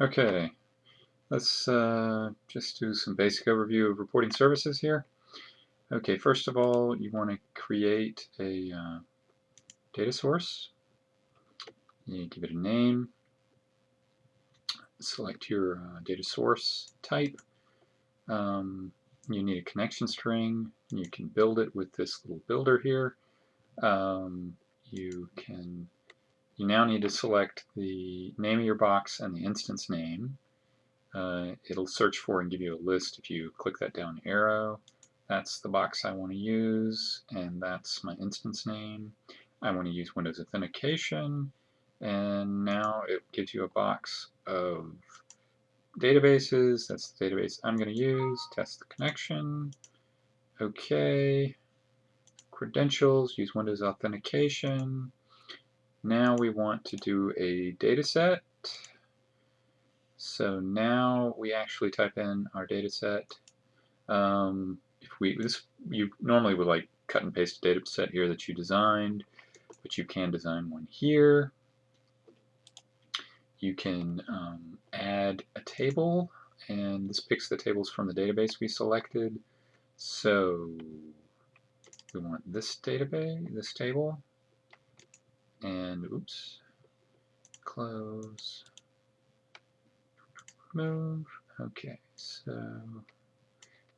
Okay, let's just do some basic overview of reporting services here. Okay, first of all, you want to create a data source. You give it a name, select your data source type. You need a connection string. You can build it with this little builder here. You now need to select the name of your box and the instance name. It'll search for and give you a list if you click that down arrow. That's the box I want to use, and that's my instance name. I want to use Windows Authentication, and now it gives you a box of databases. That's the database I'm going to use. Test the connection. Okay. Credentials, use Windows Authentication. Now we want to do a data set. So now we actually type in our data set. You normally would like cut and paste a data set here that you designed, but you can design one here. You can add a table, and this picks the tables from the database we selected. So we want this database, this table, and oops, close, move. Okay, so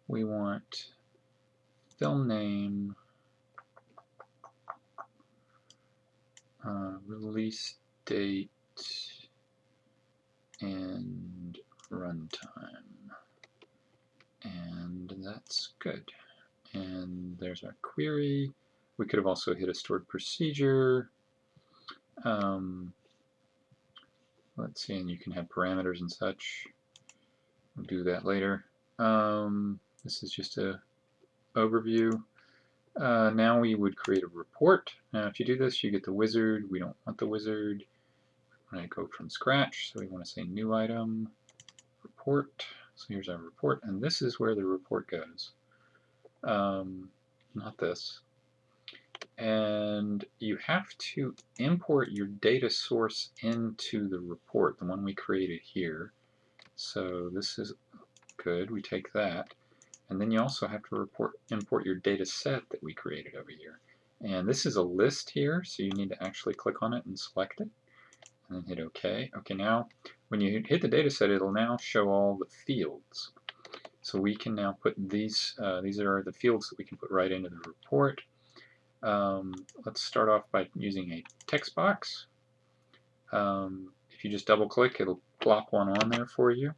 we want film name, release date, and runtime. And that's good. And there's our query. We could have also hit a stored procedure. Let's see, and you can have parameters and such. We'll do that later. This is just a overview. Now we would create a report. Now if you do this, you get the wizard. We don't want the wizard. We're going to go from scratch, so we want to say new item, report. So here's our report, and this is where the report goes. Not this. And you have to import your data source into the report, the one we created here. So this is good. We take that. And then you also have to import your data set that we created over here. And this is a list here, so you need to actually click on it and select it. And then hit OK. Okay, now when you hit the data set, it'll now show all the fields. So we can now put these are the fields that we can put right into the report. Let's start off by using a text box. If you just double click, it'll plop one on there for you.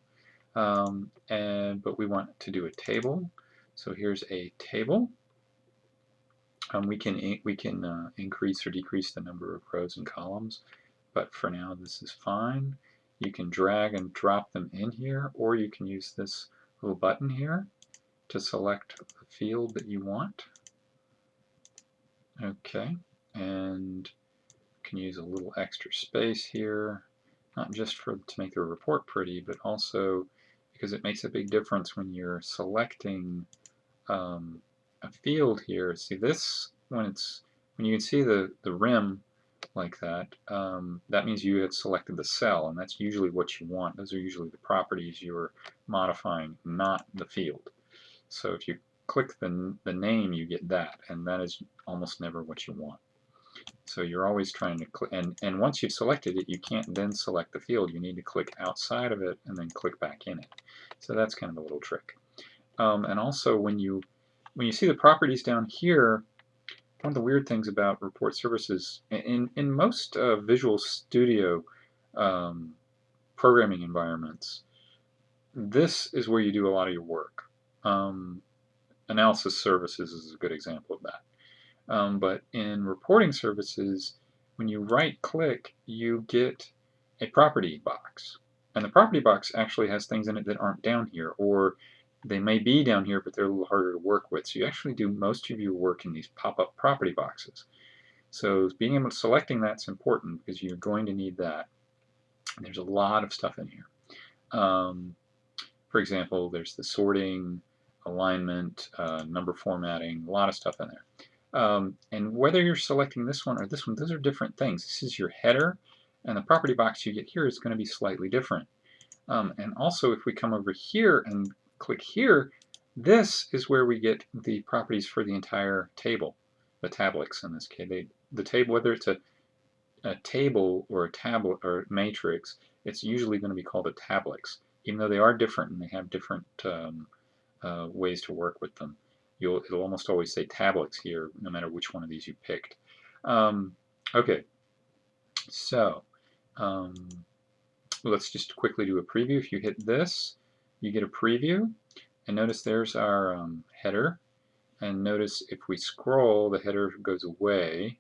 But we want to do a table. So here's a table. We can increase or decrease the number of rows and columns, but for now this is fine. You can drag and drop them in here, or you can use this little button here to select the field that you want. Okay, and you can use a little extra space here, not just to make the report pretty, but also because it makes a big difference when you're selecting a field here. See this, when you can see the rim like that, that means you have selected the cell, and that's usually what you want. Those are usually the properties you're modifying, not the field. So if you click the name, you get that, and that is almost never what you want. So you're always trying to click, and once you've selected it, you can't then select the field. You need to click outside of it and then click back in it. So that's kind of a little trick. And also when you see the properties down here, one of the weird things about report services, in most Visual Studio programming environments, this is where you do a lot of your work. Analysis services is a good example of that. But in reporting services, when you right-click, you get a property box. And the property box actually has things in it that aren't down here, or they may be down here, but they're a little harder to work with. So you actually do most of your work in these pop-up property boxes. So being able to selecting that's important because you're going to need that. There's a lot of stuff in here. For example, there's the sorting, alignment, number formatting, a lot of stuff in there. And whether you're selecting this one or this one, those are different things. This is your header, and the property box you get here is going to be slightly different. And also, if we come over here and click here, this is where we get the properties for the entire table, the tablets in this case. The table, whether it's a table or a tablet or a matrix, it's usually going to be called a tablets, even though they are different and they have different ways to work with them. It'll almost always say tablets here, no matter which one of these you picked. Okay, so let's just quickly do a preview. If you hit this, you get a preview, and notice there's our header. And notice if we scroll, the header goes away.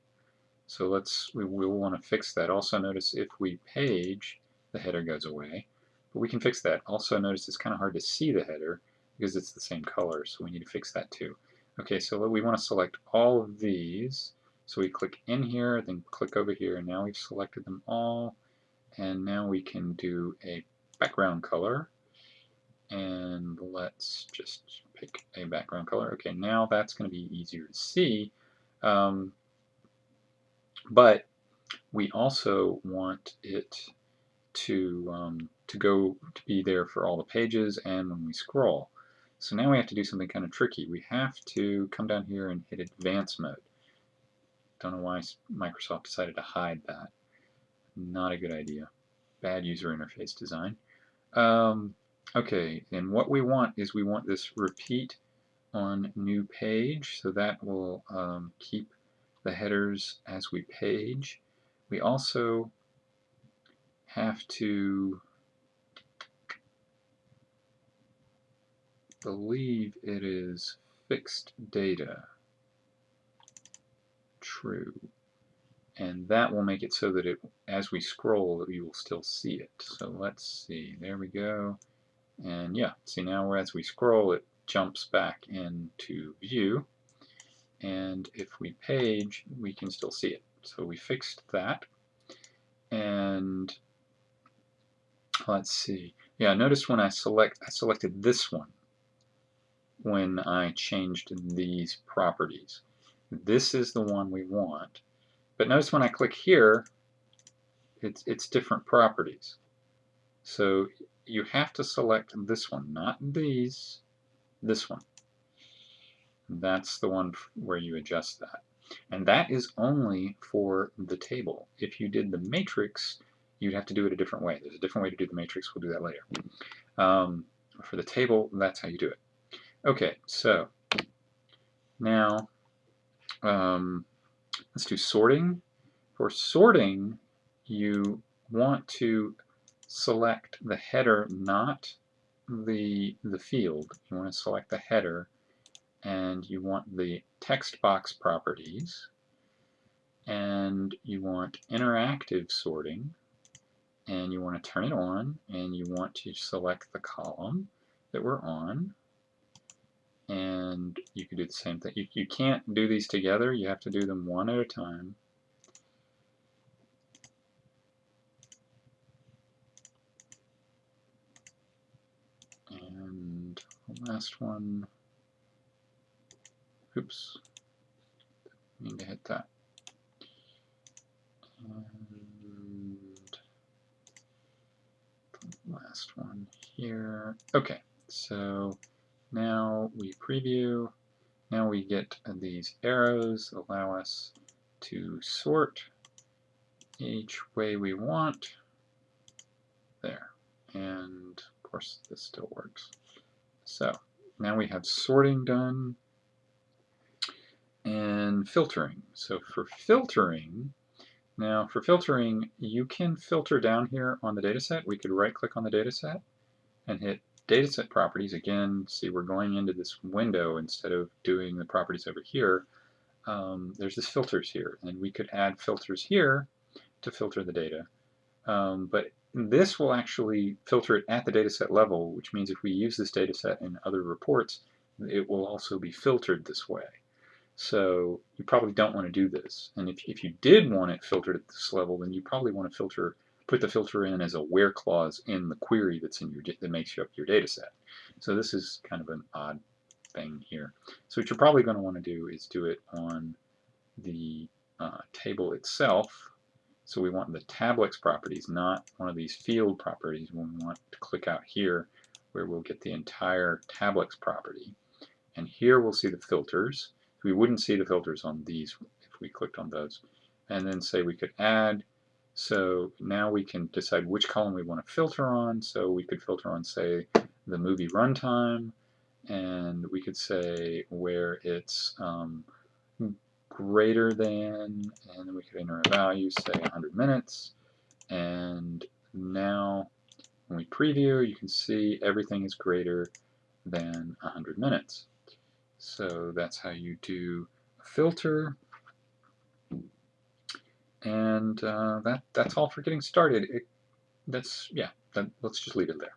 So we'll want to fix that. Also notice if we page, the header goes away. But we can fix that. Also notice it's kind of hard to see the header because it's the same color, so we need to fix that too. Okay, so we want to select all of these. So we click in here, then click over here, and now we've selected them all. And now we can do a background color. And let's just pick a background color. Okay, now that's going to be easier to see. But we also want it to be there for all the pages and when we scroll. So now we have to do something kind of tricky. We have to come down here and hit advanced mode. Don't know why Microsoft decided to hide that. Not a good idea. Bad user interface design. Okay, and what we want is we want this repeat on new page, so that will keep the headers as we page. We also have to believe it is fixed data, true, and that will make it so that as we scroll, you will still see it. So let's see, there we go, and yeah, see now as we scroll, it jumps back into view, and if we page, we can still see it. So we fixed that, and let's see. Yeah, notice when I selected this one when I changed these properties. This is the one we want. But notice when I click here, it's different properties. So you have to select this one, not these, this one. That's the one where you adjust that. And that is only for the table. If you did the matrix, you'd have to do it a different way. There's a different way to do the matrix. We'll do that later. For the table, that's how you do it. Okay, so now let's do sorting. For sorting, you want to select the header, not the field. You want to select the header, and you want the text box properties, and you want interactive sorting, and you want to turn it on, and you want to select the column that we're on, and you can do the same thing. You can't do these together. You have to do them one at a time. And the last one, oops, need to hit that. And the last one here. Okay, so now we preview. Now we get these arrows allow us to sort each way we want. There. And of course this still works. So now we have sorting done and filtering. So for filtering, you can filter down here on the dataset. We could right click on the dataset and hit dataset properties. Again, see, we're going into this window instead of doing the properties over here. There's this filters here, and we could add filters here to filter the data. But this will actually filter it at the dataset level, which means if we use this dataset in other reports, it will also be filtered this way. So you probably don't want to do this. And if you did want it filtered at this level, then you probably want to put the filter in as a where clause in the query that makes up your data set. So this is kind of an odd thing here. So what you're probably going to want to do is do it on the table itself. So we want the tablets properties, not one of these field properties. We want to click out here where we'll get the entire tablets property. And here we'll see the filters. We wouldn't see the filters on these if we clicked on those. And then say we could add. So now we can decide which column we want to filter on. So we could filter on, say, the movie runtime, and we could say where it's greater than, and then we could enter a value, say 100 minutes. And now when we preview, you can see everything is greater than 100 minutes. So that's how you do a filter. And that's all for getting started. Let's just leave it there.